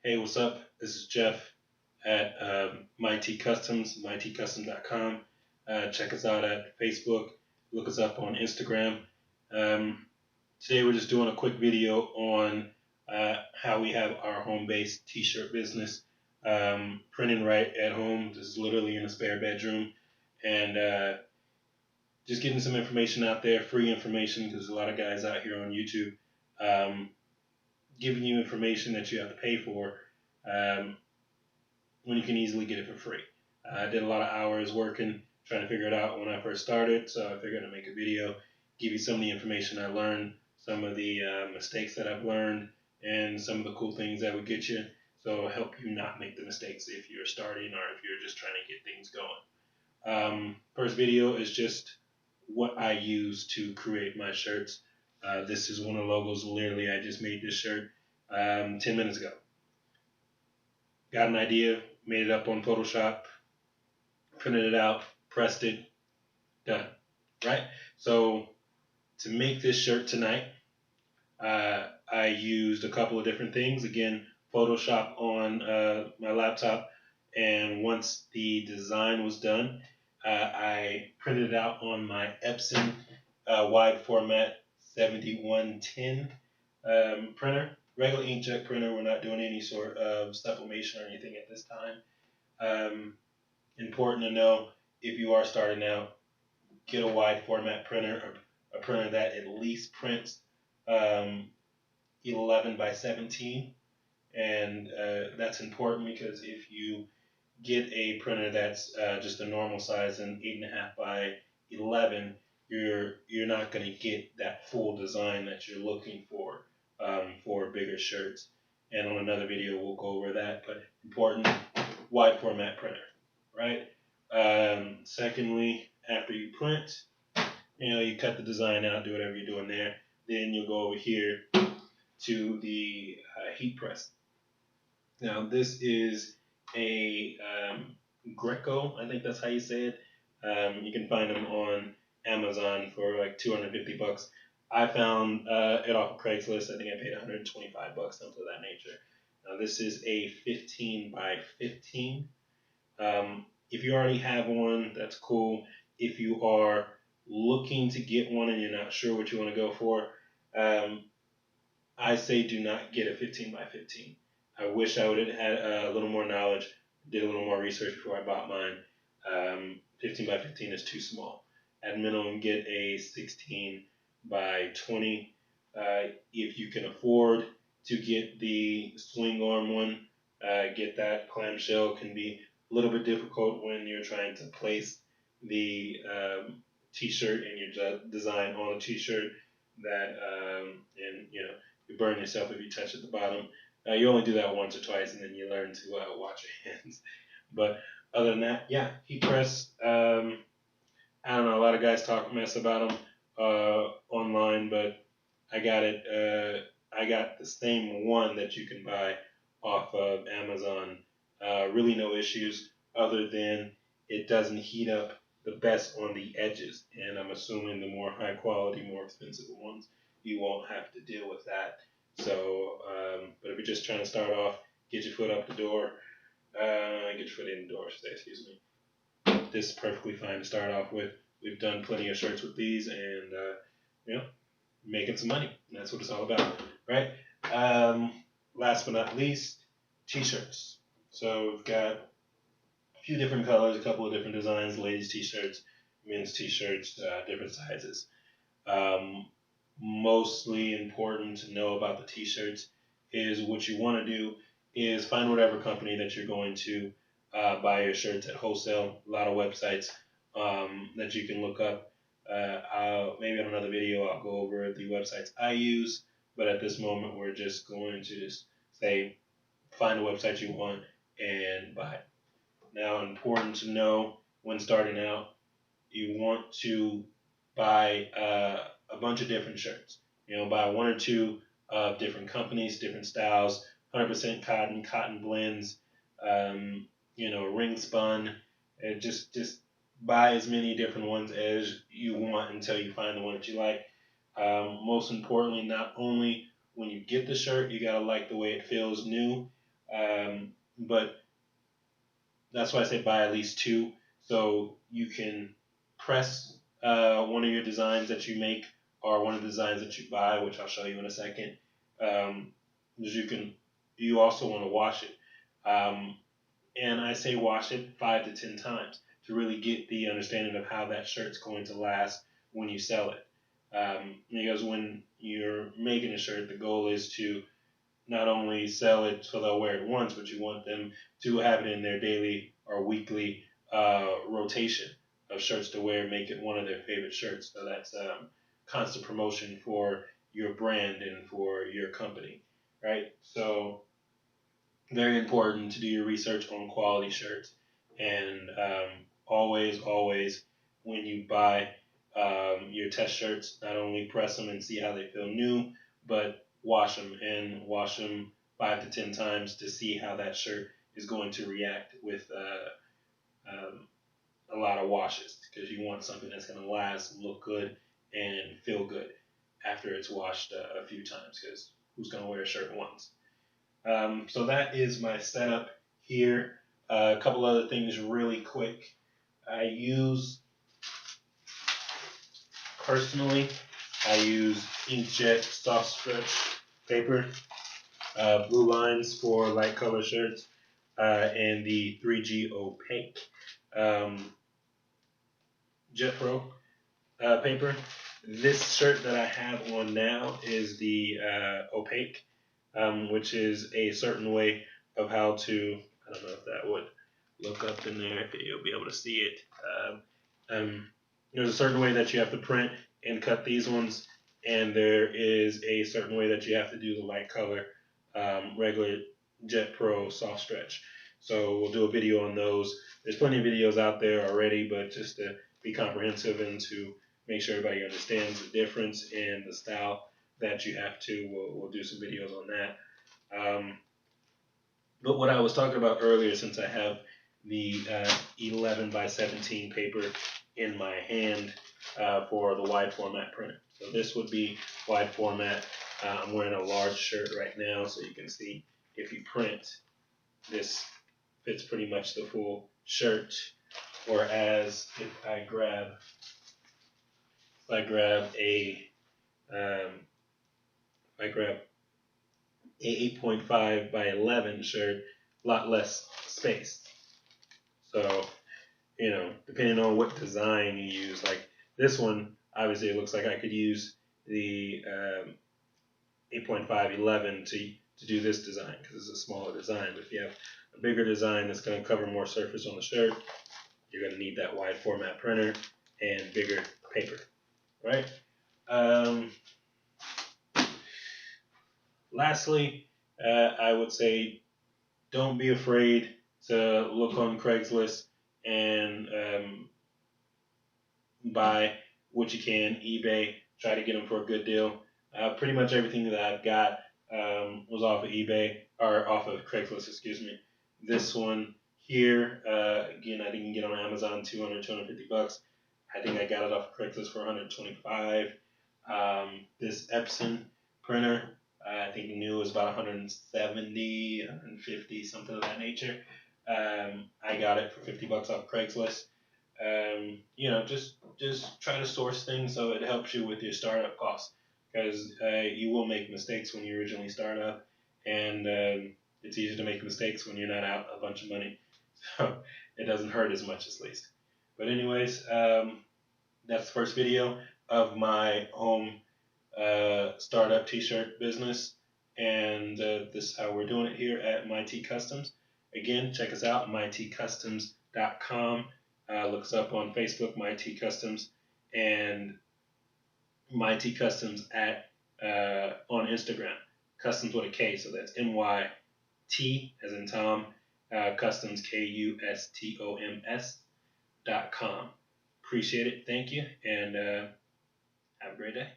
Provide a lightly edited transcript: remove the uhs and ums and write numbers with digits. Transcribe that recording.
Hey, what's up? This is Jeff at MyT Customs, mytcustoms.com. Check us out at Facebook. Look us up on Instagram. Um, Today we're just doing a quick video on how we have our home-based t-shirt business. Printing right at home. This is literally in a spare bedroom. And just getting some information out there, free information, because there's a lot of guys out here on YouTube um, giving you information that you have to pay for. Um, when you can easily get it for free. I did a lot of hours working trying to figure it out when I first started, so I figured I'd make a video, give you some of the information I learned, some of the mistakes that I've learned, and some of the cool things that would get you. So help you not make the mistakes if you're starting or if you're just trying to get things going. First video is just what I use to create my shirts. This is one of the logos. Literally, I just made this shirt 10 minutes ago. Got an idea, made it up on Photoshop, printed it out, pressed it, done. Right? So to make this shirt tonight, I used a couple of different things. Again, Photoshop on my laptop, and once the design was done, I printed it out on my Epson wide format 7110 printer, regular inkjet printer. We're not doing any sort of sublimation or anything at this time. Important to know, if you are starting out, get a wide format printer, or a printer that at least prints 11 by 17. And that's important because if you get a printer that's just a normal size and 8.5 by 11, you're not going to get that full design that you're looking for bigger shirts. And on another video we'll go over that, but important, wide format printer, right? Secondly, after you print, you cut the design out, do whatever you're doing there. Then you'll go over here to the heat press. Now this is a Greco, I think that's how you say it. You can find them on Amazon for like 250 bucks. I found it off of Craigslist. I think I paid 125 bucks, something of that nature. Now this is a 15 by 15. If you already have one, that's cool. If you are looking to get one and you're not sure what you want to go for, I say do not get a 15 by 15. I wish I would have had a little more knowledge, did a little more research before I bought mine. 15 by 15 is too small. At minimum, get a 16 by 20. If you can afford to get the swing arm one, get that. Clamshell can be a little bit difficult when you're trying to place the t-shirt and your design on a t-shirt. And you burn yourself if you touch at the bottom. You only do that once or twice, and then you learn to watch your hands. But other than that, yeah, heat press. I don't know. A lot of guys talk mess about them online, but I got it. I got the same one that you can buy off of Amazon. Really no issues other than it doesn't heat up the best on the edges. And I'm assuming the more high quality, more expensive ones, you won't have to deal with that. So, but if you're just trying to start off, get your foot up the door, get your foot in the door, excuse me. This is perfectly fine to start off with. We've done plenty of shirts with these, and making some money. And that's what it's all about, right? Last but not least, t-shirts. So we've got a few different colors, a couple of different designs, ladies t-shirts, men's t-shirts, different sizes. Mostly important to know about the t-shirts is what you want to do is find whatever company that you're going to buy your shirts at wholesale. A lot of websites that you can look up. Maybe on another video I'll go over the websites I use, but at this moment we're just going to just say find a website you want and buy it. Now, important to know when starting out, you want to buy a bunch of different shirts. Buy one or two of different companies, different styles, 100% cotton, cotton blends, ring spun. And just buy as many different ones as you want until you find the one that you like. Most importantly, not only when you get the shirt, you gotta like the way it feels new. But that's why I say buy at least two, so you can press one of your designs that you make or one of the designs that you buy, which I'll show you in a second. Because you also want to wash it. And I say wash it 5 to 10 times to really get the understanding of how that shirt's going to last when you sell it. Because when you're making a shirt, the goal is to not only sell it so they'll wear it once, but you want them to have it in their daily or weekly rotation of shirts to wear, make it one of their favorite shirts. So that's constant promotion for your brand and for your company, right? So very important to do your research on quality shirts, and always when you buy your test shirts, not only press them and see how they feel new, but wash them 5 to 10 times to see how that shirt is going to react with a lot of washes, because you want something that's going to last, look good, and feel good after it's washed a few times, because who's going to wear a shirt once? So that is my setup here. A couple other things really quick. Personally, I use inkjet soft stretch paper, blue lines for light color shirts, and the 3G opaque Jet Pro paper. This shirt that I have on now is the opaque, which is a certain way of how to, I don't know if that would look up in there, you'll be able to see it. There's a certain way that you have to print and cut these ones, and there is a certain way that you have to do the light color regular Jet Pro soft stretch. So we'll do a video on those. There's plenty of videos out there already, but just to be comprehensive and to make sure everybody understands the difference in the style that you have to, we'll do some videos on that. But what I was talking about earlier, since I have the 11 by 17 paper in my hand for the wide format printer. So this would be wide format. I'm wearing a large shirt right now, so you can see if you print, this fits pretty much the full shirt. Whereas if I grab a 8.5 by 11 shirt, a lot less space. So, depending on what design you use, like this one, obviously it looks like I could use the 8.5 11 to do this design because it's a smaller design. But if you have a bigger design that's going to cover more surface on the shirt, you're going to need that wide format printer and bigger paper, right? Lastly, I would say don't be afraid to look on Craigslist and buy what you can. eBay, try to get them for a good deal. Pretty much everything that I've got was off of eBay, or off of Craigslist, excuse me. This one here, again, I didn't get on Amazon, 200, 250 bucks. I think I got it off of Craigslist for 125. This Epson printer, I think new is about 170, 150, something of that nature. I got it for 50 bucks off Craigslist. Just try to source things so it helps you with your startup costs, because you will make mistakes when you originally start up, and it's easier to make mistakes when you're not out a bunch of money, so it doesn't hurt as much, at least. But anyways, that's the first video of my home startup t-shirt business, and this is how we're doing it here at MyT Customs. Again, check us out, mytcustoms.com. Look us up on Facebook, MyT Customs, and MyT Customs on Instagram. Customs with a K, so that's MYT as in Tom, Customs KUSTOMS.com. Appreciate it, thank you, and have a great day.